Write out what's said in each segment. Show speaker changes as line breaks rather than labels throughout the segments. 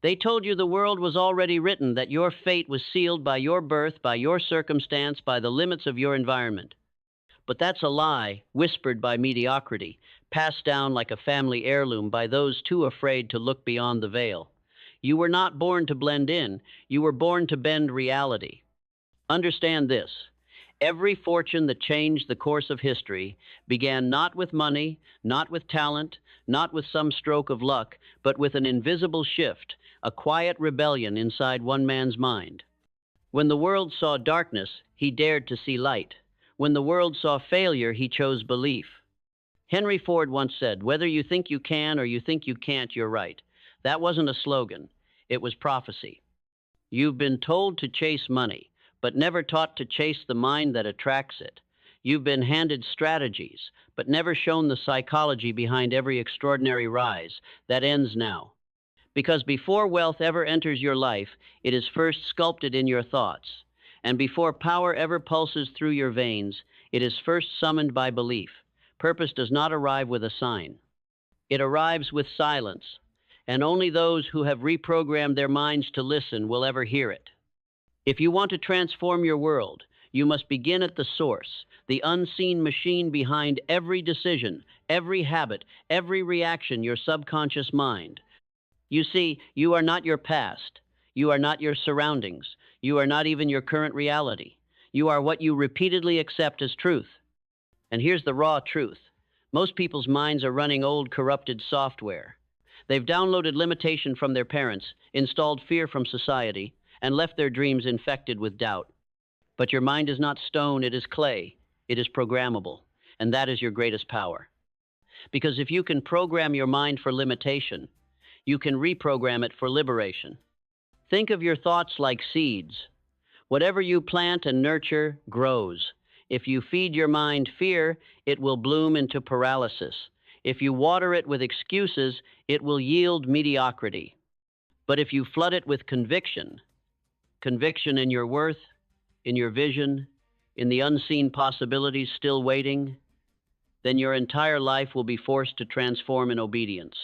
They told you the world was already written, that your fate was sealed by your birth, by your circumstance, by the limits of your environment. But that's a lie, whispered by mediocrity, passed down like a family heirloom by those too afraid to look beyond the veil. You were not born to blend in, you were born to bend reality. Understand this. Every fortune that changed the course of history began not with money, not with talent, not with some stroke of luck, but with an invisible shift, a quiet rebellion inside one man's mind. When the world saw darkness, he dared to see light. When the world saw failure, he chose belief. Henry Ford once said, "Whether you think you can or you think you can't, you're right." That wasn't a slogan, it was prophecy. You've been told to chase money, but never taught to chase the mind that attracts it. You've been handed strategies, but never shown the psychology behind every extraordinary rise. That ends now. Because before wealth ever enters your life, it is first sculpted in your thoughts. And before power ever pulses through your veins, it is first summoned by belief. Purpose does not arrive with a sign. It arrives with silence, and only those who have reprogrammed their minds to listen will ever hear it. If you want to transform your world, you must begin at the source, the unseen machine behind every decision, every habit, every reaction, your subconscious mind. You see, you are not your past. You are not your surroundings. You are not even your current reality. You are what you repeatedly accept as truth. And here's the raw truth. Most people's minds are running old, corrupted software. They've downloaded limitation from their parents, installed fear from society, and left their dreams infected with doubt. But your mind is not stone, it is clay. It is programmable, and that is your greatest power. Because if you can program your mind for limitation, you can reprogram it for liberation. Think of your thoughts like seeds. Whatever you plant and nurture grows. If you feed your mind fear, it will bloom into paralysis. If you water it with excuses, it will yield mediocrity. But if you flood it with conviction, conviction in your worth, in your vision, in the unseen possibilities still waiting, then your entire life will be forced to transform in obedience.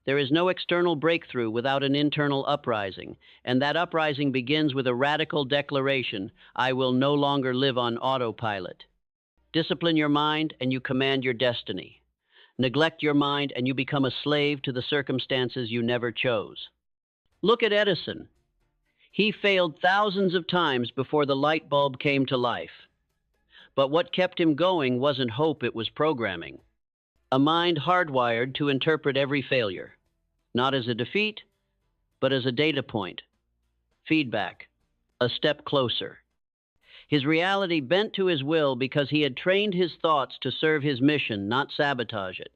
There is no external breakthrough without an internal uprising, and that uprising begins with a radical declaration: I will no longer live on autopilot. Discipline your mind and you command your destiny. Neglect your mind and you become a slave to the circumstances you never chose. Look at Edison. He failed thousands of times before the light bulb came to life. But what kept him going wasn't hope, it was programming. A mind hardwired to interpret every failure, not as a defeat, but as a data point, feedback, a step closer. His reality bent to his will because he had trained his thoughts to serve his mission, not sabotage it.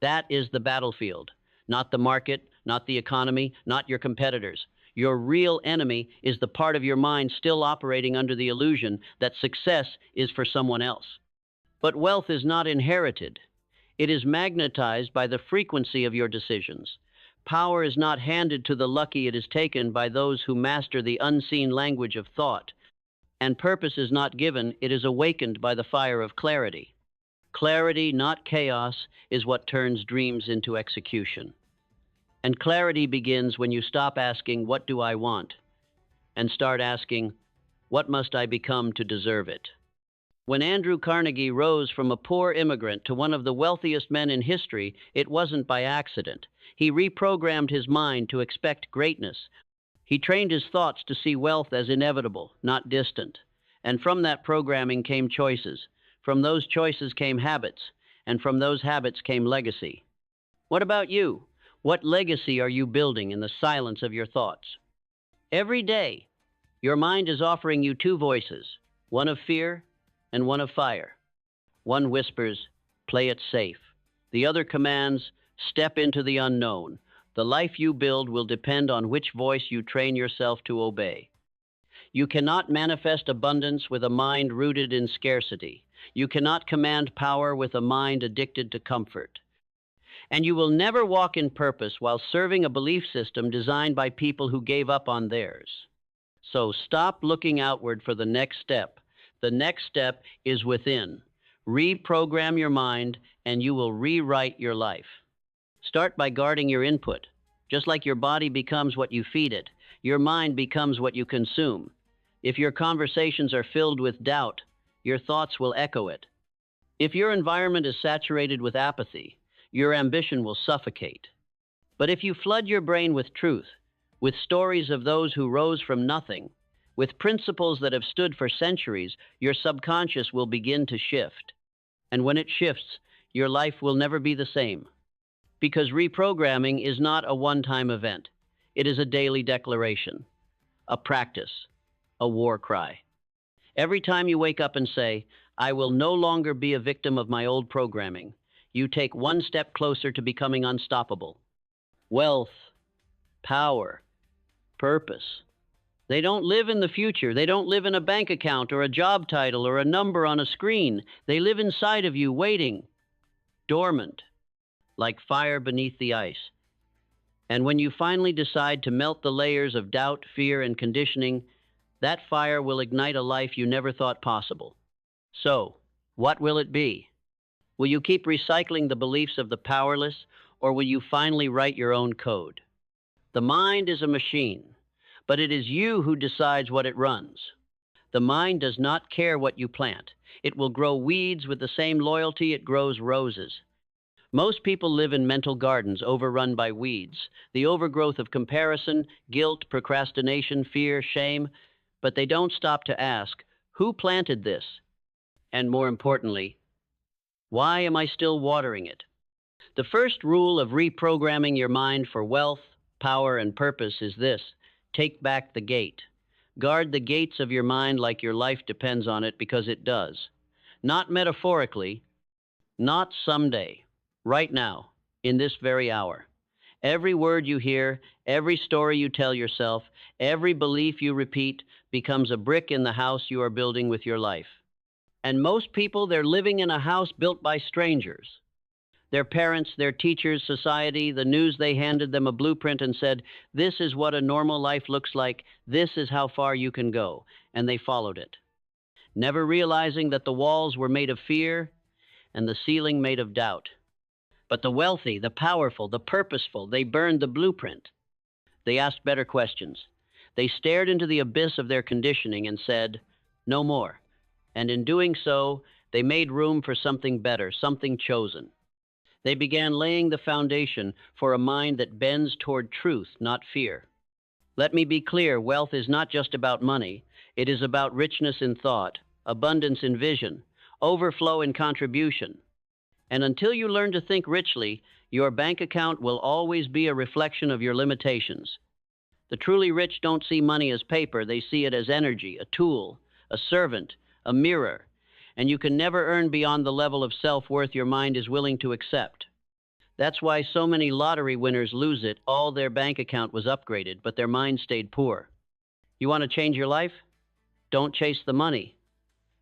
That is the battlefield, not the market, not the economy, not your competitors. Your real enemy is the part of your mind still operating under the illusion that success is for someone else. But wealth is not inherited. It is magnetized by the frequency of your decisions. Power is not handed to the lucky, it is taken by those who master the unseen language of thought. And purpose is not given, it is awakened by the fire of clarity. Clarity, not chaos, is what turns dreams into execution. And clarity begins when you stop asking, what do I want? And start asking, what must I become to deserve it? When Andrew Carnegie rose from a poor immigrant to one of the wealthiest men in history, it wasn't by accident. He reprogrammed his mind to expect greatness. He trained his thoughts to see wealth as inevitable, not distant. And from that programming came choices. From those choices came habits. And from those habits came legacy. What about you? What legacy are you building in the silence of your thoughts? Every day, your mind is offering you two voices, one of fear and one of fire. One whispers, play it safe. The other commands, step into the unknown. The life you build will depend on which voice you train yourself to obey. You cannot manifest abundance with a mind rooted in scarcity. You cannot command power with a mind addicted to comfort. And you will never walk in purpose while serving a belief system designed by people who gave up on theirs. So stop looking outward for the next step. The next step is within. Reprogram your mind, and you will rewrite your life. Start by guarding your input. Just like your body becomes what you feed it, your mind becomes what you consume. If your conversations are filled with doubt, your thoughts will echo it. If your environment is saturated with apathy, your ambition will suffocate. But if you flood your brain with truth, with stories of those who rose from nothing, with principles that have stood for centuries, your subconscious will begin to shift. And when it shifts, your life will never be the same. Because reprogramming is not a one-time event. It is a daily declaration, a practice, a war cry. Every time you wake up and say, I will no longer be a victim of my old programming, you take one step closer to becoming unstoppable. Wealth, power, purpose. They don't live in the future. They don't live in a bank account or a job title or a number on a screen. They live inside of you, waiting, dormant, like fire beneath the ice. And when you finally decide to melt the layers of doubt, fear, and conditioning, that fire will ignite a life you never thought possible. So, what will it be? Will you keep recycling the beliefs of the powerless, or will you finally write your own code? The mind is a machine, but it is you who decides what it runs. The mind does not care what you plant. It will grow weeds with the same loyalty it grows roses. Most people live in mental gardens overrun by weeds, the overgrowth of comparison, guilt, procrastination, fear, shame, but they don't stop to ask, who planted this? And more importantly, why am I still watering it? The first rule of reprogramming your mind for wealth, power, and purpose is this: take back the gate. Guard the gates of your mind like your life depends on it, because it does. Not metaphorically, not someday, right now, in this very hour. Every word you hear, every story you tell yourself, every belief you repeat becomes a brick in the house you are building with your life. And most people, they're living in a house built by strangers. Their parents, their teachers, society, the news, they handed them a blueprint and said, this is what a normal life looks like, this is how far you can go, and they followed it. Never realizing that the walls were made of fear and the ceiling made of doubt. But the wealthy, the powerful, the purposeful, they burned the blueprint. They asked better questions. They stared into the abyss of their conditioning and said, no more. And in doing so, they made room for something better, something chosen. They began laying the foundation for a mind that bends toward truth, not fear. Let me be clear, wealth is not just about money. It is about richness in thought, abundance in vision, overflow in contribution. And until you learn to think richly, your bank account will always be a reflection of your limitations. The truly rich don't see money as paper. They see it as energy, a tool, a servant, a mirror. And you can never earn beyond the level of self-worth your mind is willing to accept. That's why so many lottery winners lose it. All their bank account was upgraded, but their mind stayed poor. You want to change your life? Don't chase the money.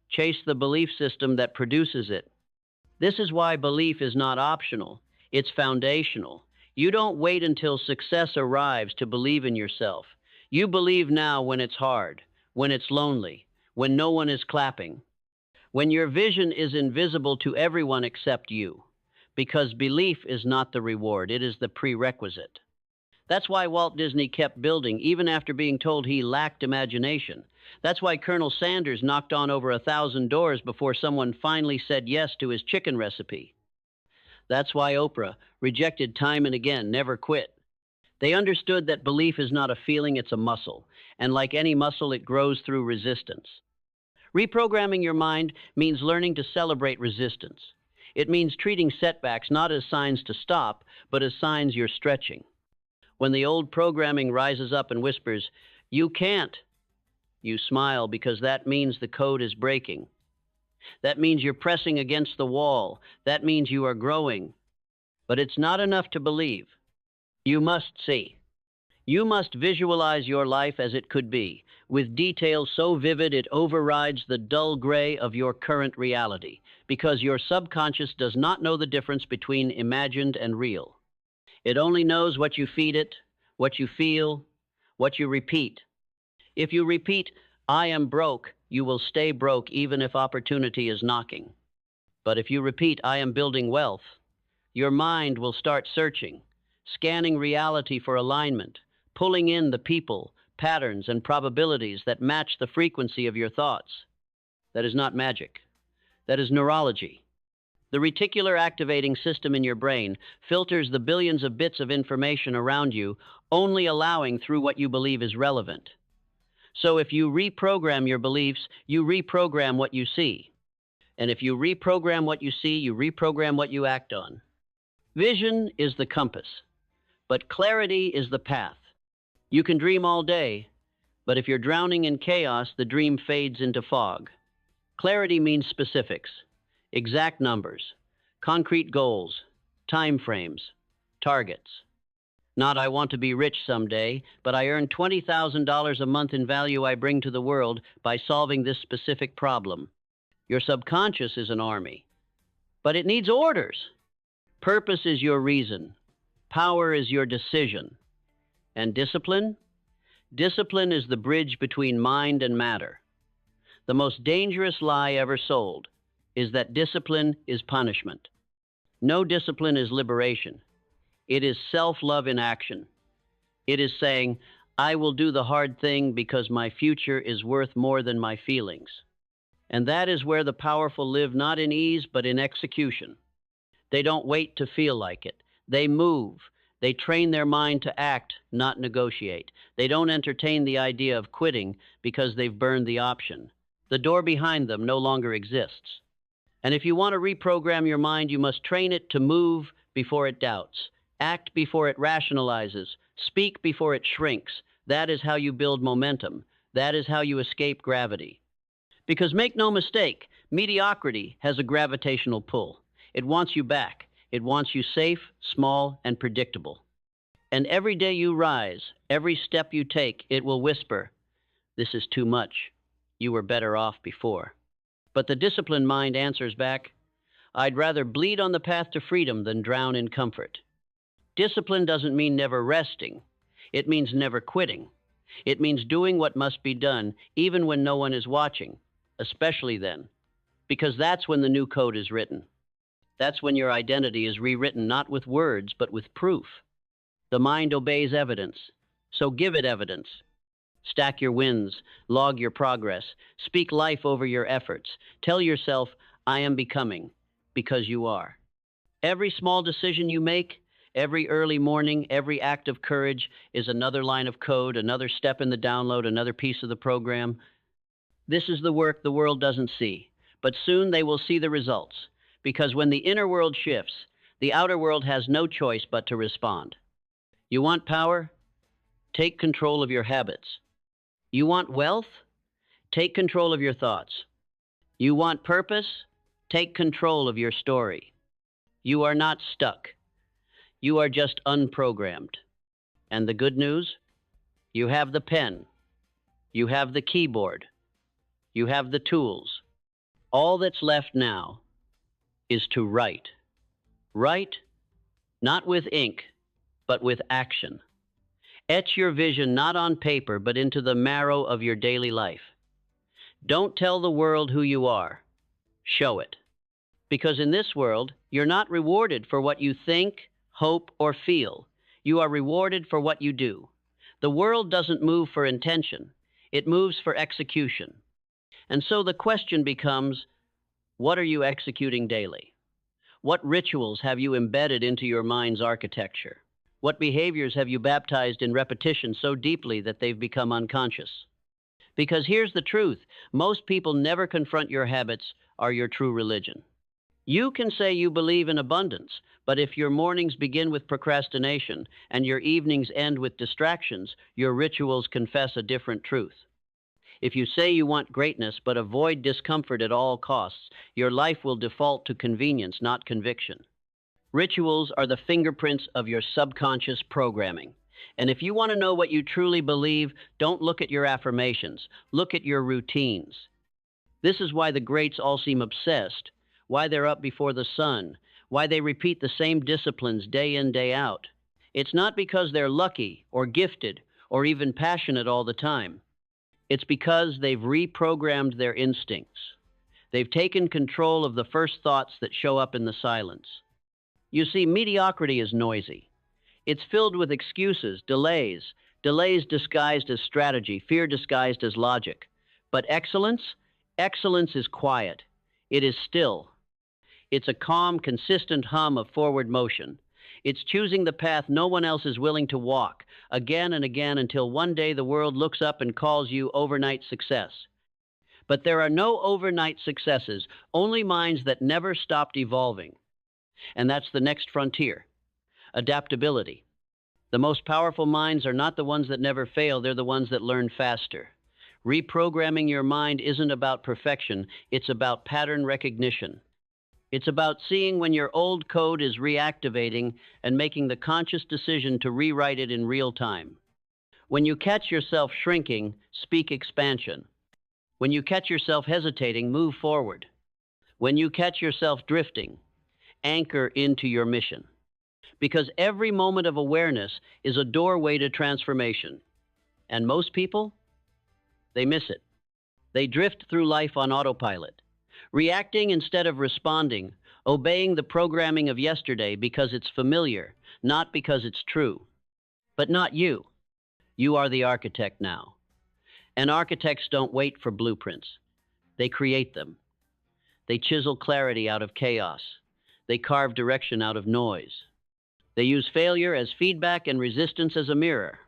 Chase the belief system that produces it. This is why belief is not optional. It's foundational. You don't wait until success arrives to believe in yourself. You believe now when it's hard, when it's lonely, when no one is clapping, when your vision is invisible to everyone except you. Because belief is not the reward, it is the prerequisite. That's why Walt Disney kept building, even after being told he lacked imagination. That's why Colonel Sanders knocked on over 1,000 doors before someone finally said yes to his chicken recipe. That's why Oprah rejected time and again, never quit. They understood that belief is not a feeling, it's a muscle. And like any muscle, it grows through resistance. Reprogramming your mind means learning to celebrate resistance. It means treating setbacks not as signs to stop, but as signs you're stretching. When the old programming rises up and whispers, "You can't," you smile, because that means the code is breaking. That means you're pressing against the wall. That means you are growing. But it's not enough to believe. You must see. You must visualize your life as it could be, with details so vivid it overrides the dull gray of your current reality, because your subconscious does not know the difference between imagined and real. It only knows what you feed it, what you feel, what you repeat. If you repeat, "I am broke," you will stay broke even if opportunity is knocking. But if you repeat, "I am building wealth," your mind will start searching, scanning reality for alignment, pulling in the people, patterns, and probabilities that match the frequency of your thoughts. That is not magic. That is neurology. The reticular activating system in your brain filters the billions of bits of information around you, only allowing through what you believe is relevant. So if you reprogram your beliefs, you reprogram what you see. And if you reprogram what you see, you reprogram what you act on. Vision is the compass, but clarity is the path. You can dream all day, but if you're drowning in chaos, the dream fades into fog. Clarity means specifics, exact numbers, concrete goals, time frames, targets. Not I want to be rich someday, but I earn $20,000 a month in value I bring to the world by solving this specific problem. Your subconscious is an army, but it needs orders. Purpose is your reason. Power is your decision. And discipline? Discipline is the bridge between mind and matter. The most dangerous lie ever sold is that discipline is punishment. No discipline is liberation. It is self-love in action. It is saying, I will do the hard thing because my future is worth more than my feelings. And that is where the powerful live, not in ease, but in execution. They don't wait to feel like it. They move. They train their mind to act, not negotiate. They don't entertain the idea of quitting because they've burned the option. The door behind them no longer exists. And if you want to reprogram your mind, you must train it to move before it doubts, act before it rationalizes, speak before it shrinks. That is how you build momentum. That is how you escape gravity. Because make no mistake, mediocrity has a gravitational pull. It wants you back. It wants you safe, small, and predictable. And every day you rise, every step you take, it will whisper, this is too much. You were better off before. But the disciplined mind answers back, I'd rather bleed on the path to freedom than drown in comfort. Discipline doesn't mean never resting. It means never quitting. It means doing what must be done, even when no one is watching, especially then, because that's when the new code is written. That's when your identity is rewritten, not with words, but with proof. The mind obeys evidence, so give it evidence. Stack your wins, log your progress, speak life over your efforts. Tell yourself, I am becoming, because you are. Every small decision you make, every early morning, every act of courage is another line of code, another step in the download, another piece of the program. This is the work the world doesn't see, but soon they will see the results, because when the inner world shifts, the outer world has no choice but to respond. You want power? Take control of your habits. You want wealth? Take control of your thoughts. You want purpose? Take control of your story. You are not stuck. You are just unprogrammed. And the good news? You have the pen. You have the keyboard. You have the tools. All that's left now is to write. Write, not with ink, but with action. Etch your vision not on paper, but into the marrow of your daily life. Don't tell the world who you are. Show it. Because in this world, you're not rewarded for what you think, hope, or feel. You are rewarded for what you do. The world doesn't move for intention. It moves for execution. And so the question becomes, what are you executing daily? What rituals have you embedded into your mind's architecture? What behaviors have you baptized in repetition so deeply that they've become unconscious? Because here's the truth, most people never confront your habits or your true religion. You can say you believe in abundance, but if your mornings begin with procrastination and your evenings end with distractions, your rituals confess a different truth. If you say you want greatness but avoid discomfort at all costs, your life will default to convenience, not conviction. Rituals are the fingerprints of your subconscious programming. And if you want to know what you truly believe, don't look at your affirmations. Look at your routines. This is why the greats all seem obsessed, why they're up before the sun, why they repeat the same disciplines day in, day out. It's not because they're lucky or gifted or even passionate all the time. It's because they've reprogrammed their instincts. They've taken control of the first thoughts that show up in the silence. You see, mediocrity is noisy. It's filled with excuses, delays disguised as strategy, fear disguised as logic. But excellence? Excellence is quiet. It is still. It's a calm, consistent hum of forward motion. It's choosing the path no one else is willing to walk, again and again until one day the world looks up and calls you overnight success. But there are no overnight successes, only minds that never stopped evolving. And that's the next frontier: adaptability. The most powerful minds are not the ones that never fail, they're the ones that learn faster. Reprogramming your mind isn't about perfection, it's about pattern recognition. It's about seeing when your old code is reactivating and making the conscious decision to rewrite it in real time. When you catch yourself shrinking, speak expansion. When you catch yourself hesitating, move forward. When you catch yourself drifting, anchor into your mission. Because every moment of awareness is a doorway to transformation. And most people, they miss it. They drift through life on autopilot, reacting instead of responding, obeying the programming of yesterday because it's familiar, not because it's true. But not you. You are the architect now. And architects don't wait for blueprints. They create them. They chisel clarity out of chaos. They carve direction out of noise. They use failure as feedback and resistance as a mirror.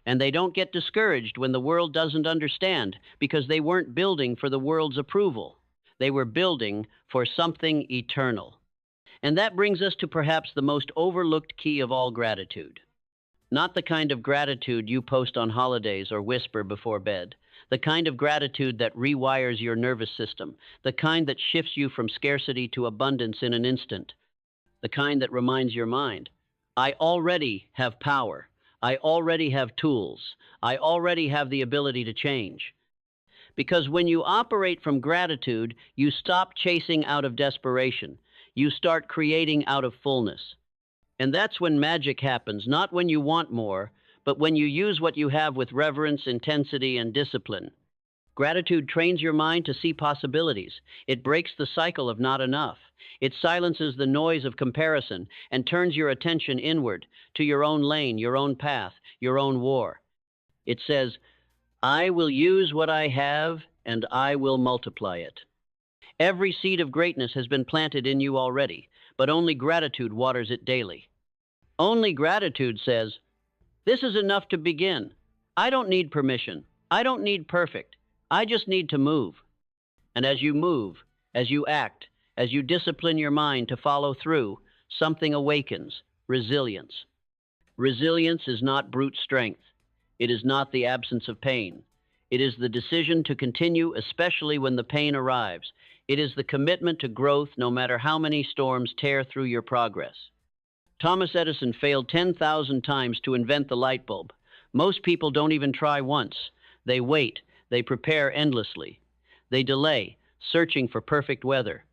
And they don't get discouraged when the world doesn't understand, because they weren't building for the world's approval. They were building for something eternal. And that brings us to perhaps the most overlooked key of all: gratitude. Not the kind of gratitude you post on holidays or whisper before bed. The kind of gratitude that rewires your nervous system. The kind that shifts you from scarcity to abundance in an instant. The kind that reminds your mind, I already have power. I already have tools. I already have the ability to change. Because when you operate from gratitude, you stop chasing out of desperation. You start creating out of fullness. And that's when magic happens, not when you want more, but when you use what you have with reverence, intensity, and discipline. Gratitude trains your mind to see possibilities. It breaks the cycle of not enough. It silences the noise of comparison and turns your attention inward to your own lane, your own path, your own war. It says, I will use what I have and I will multiply it. Every seed of greatness has been planted in you already, but only gratitude waters it daily. Only gratitude says, this is enough to begin. I don't need permission. I don't need perfect. I just need to move. And as you move, as you act, as you discipline your mind to follow through, something awakens: resilience. Resilience is not brute strength. It is not the absence of pain. It is the decision to continue, especially when the pain arrives. It is the commitment to growth, no matter how many storms tear through your progress. Thomas Edison failed 10,000 times to invent the light bulb. Most people don't even try once. They wait. They prepare endlessly. They delay, searching for perfect weather.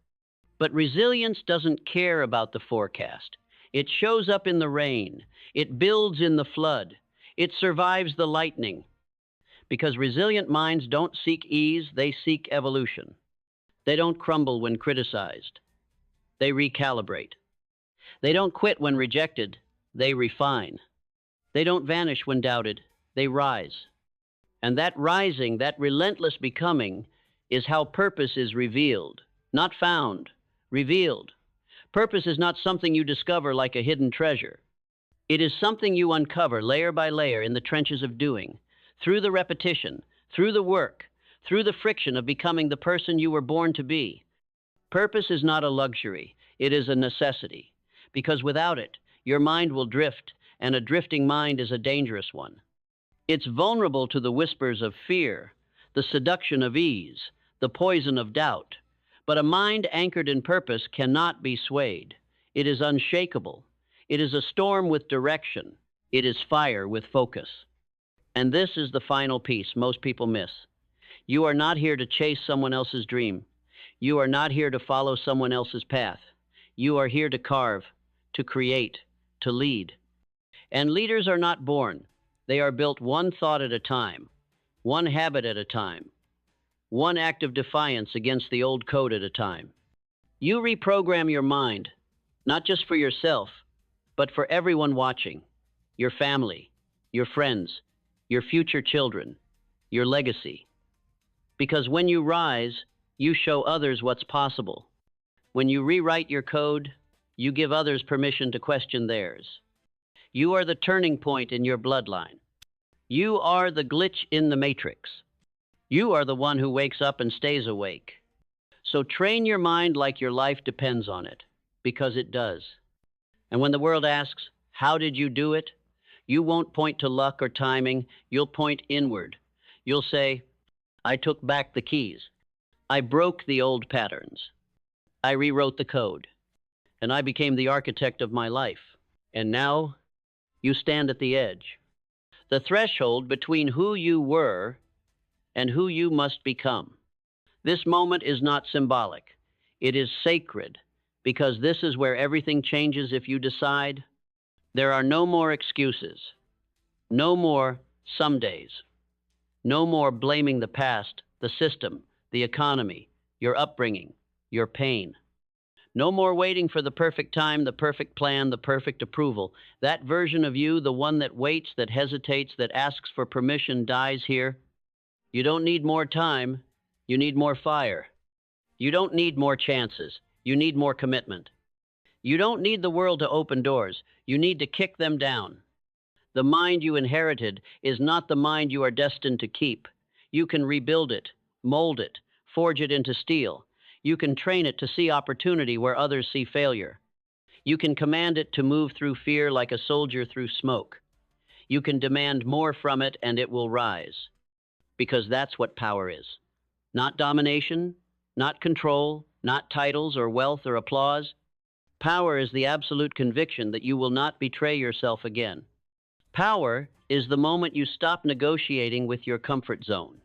But resilience doesn't care about the forecast. It shows up in the rain. It builds in the flood. It survives the lightning. Because resilient minds don't seek ease, they seek evolution. They don't crumble when criticized. They recalibrate. They don't quit when rejected. They refine. They don't vanish when doubted. They rise. And that rising, that relentless becoming, is how purpose is revealed, not found, revealed. Purpose is not something you discover like a hidden treasure. It is something you uncover layer by layer in the trenches of doing, through the repetition, through the work, through the friction of becoming the person you were born to be. Purpose is not a luxury. It is a necessity. Because without it, your mind will drift, and a drifting mind is a dangerous one. It's vulnerable to the whispers of fear, the seduction of ease, the poison of doubt. But a mind anchored in purpose cannot be swayed. It is unshakable. It is a storm with direction. It is fire with focus. And this is the final piece most people miss. You are not here to chase someone else's dream. You are not here to follow someone else's path. You are here to carve, to create, to lead. And leaders are not born. They are built one thought at a time, one habit at a time, one act of defiance against the old code at a time. You reprogram your mind, not just for yourself, but for everyone watching. your family, your friends, your future children, your legacy. Because when you rise, you show others what's possible. When you rewrite your code, you give others permission to question theirs. You are the turning point in your bloodline. You are the glitch in the matrix. You are the one who wakes up and stays awake. So train your mind like your life depends on it, because it does. And when the world asks, how did you do it? You won't point to luck or timing, you'll point inward. You'll say, I took back the keys. I broke the old patterns. I rewrote the code. And I became the architect of my life. And now, you stand at the edge. The threshold between who you were and who you must become. This moment is not symbolic. It is sacred, because this is where everything changes if you decide. There are no more excuses. No more some days. No more blaming the past, the system, the economy, your upbringing, your pain. No more waiting for the perfect time, the perfect plan, the perfect approval. That version of you, the one that waits, that hesitates, that asks for permission, dies here. You don't need more time. You need more fire. You don't need more chances. You need more commitment. You don't need the world to open doors. You need to kick them down. The mind you inherited is not the mind you are destined to keep. You can rebuild it, mold it, forge it into steel. You can train it to see opportunity where others see failure. You can command it to move through fear like a soldier through smoke. You can demand more from it and it will rise. Because that's what power is. Not domination, not control, not titles or wealth or applause. Power is the absolute conviction that you will not betray yourself again. Power is the moment you stop negotiating with your comfort zone.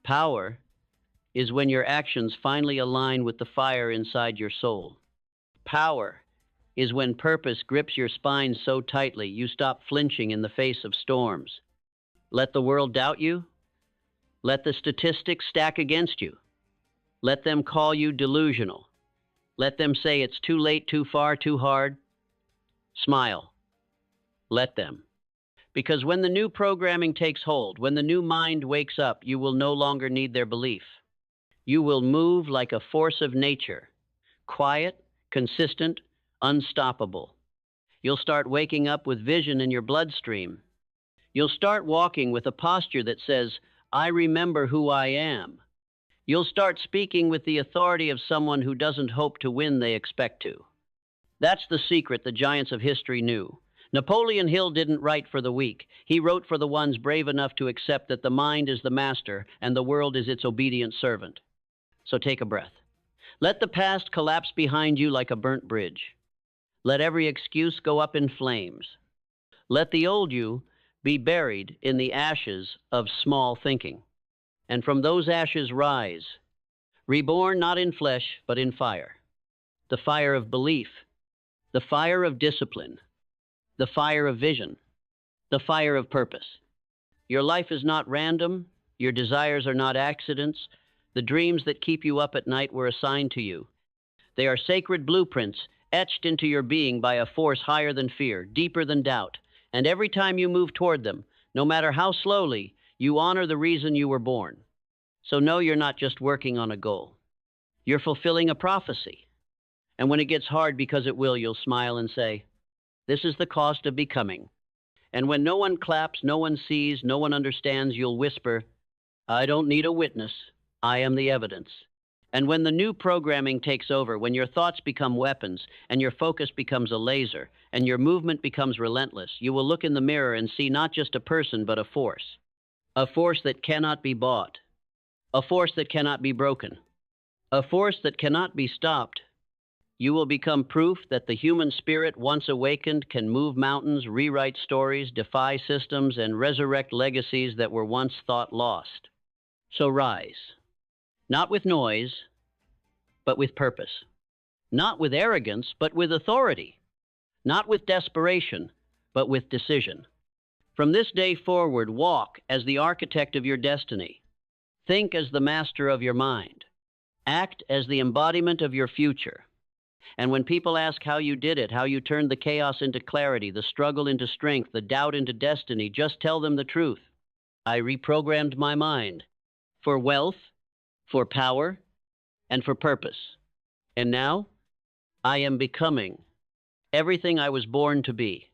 Power is when your actions finally align with the fire inside your soul. Power is when purpose grips your spine so tightly you stop flinching in the face of storms. Let the world doubt you. Let the statistics stack against you. Let them call you delusional. Let them say it's too late, too far, too hard. Smile. Let them. Because when the new programming takes hold, when the new mind wakes up, you will no longer need their belief. You will move like a force of nature, quiet, consistent, unstoppable. You'll start waking up with vision in your bloodstream. You'll start walking with a posture that says, I remember who I am. You'll start speaking with the authority of someone who doesn't hope to win, they expect to. That's the secret the giants of history knew. Napoleon Hill didn't write for the weak. He wrote for the ones brave enough to accept that the mind is the master and the world is its obedient servant. So take a breath. Let the past collapse behind you like a burnt bridge. Let every excuse go up in flames. Let the old you be buried in the ashes of small thinking. And from those ashes rise, reborn not in flesh, but in fire. The fire of belief, the fire of discipline, the fire of vision, the fire of purpose. Your life is not random. Your desires are not accidents. The dreams that keep you up at night were assigned to you. They are sacred blueprints etched into your being by a force higher than fear, deeper than doubt. And every time you move toward them, no matter how slowly, you honor the reason you were born. So know you're not just working on a goal. You're fulfilling a prophecy. And when it gets hard, because it will, you'll smile and say, this is the cost of becoming. And when no one claps, no one sees, no one understands, you'll whisper, I don't need a witness. I am the evidence. And when the new programming takes over, when your thoughts become weapons, and your focus becomes a laser, and your movement becomes relentless, you will look in the mirror and see not just a person, but a force. A force that cannot be bought. A force that cannot be broken. A force that cannot be stopped. You will become proof that the human spirit, once awakened, can move mountains, rewrite stories, defy systems, and resurrect legacies that were once thought lost. So rise. Not with noise, but with purpose. Not with arrogance, but with authority. Not with desperation, but with decision. From this day forward, walk as the architect of your destiny. Think as the master of your mind. Act as the embodiment of your future. And when people ask how you did it, how you turned the chaos into clarity, the struggle into strength, the doubt into destiny, just tell them the truth. I reprogrammed my mind for wealth, for power, and for purpose. And now I am becoming everything I was born to be.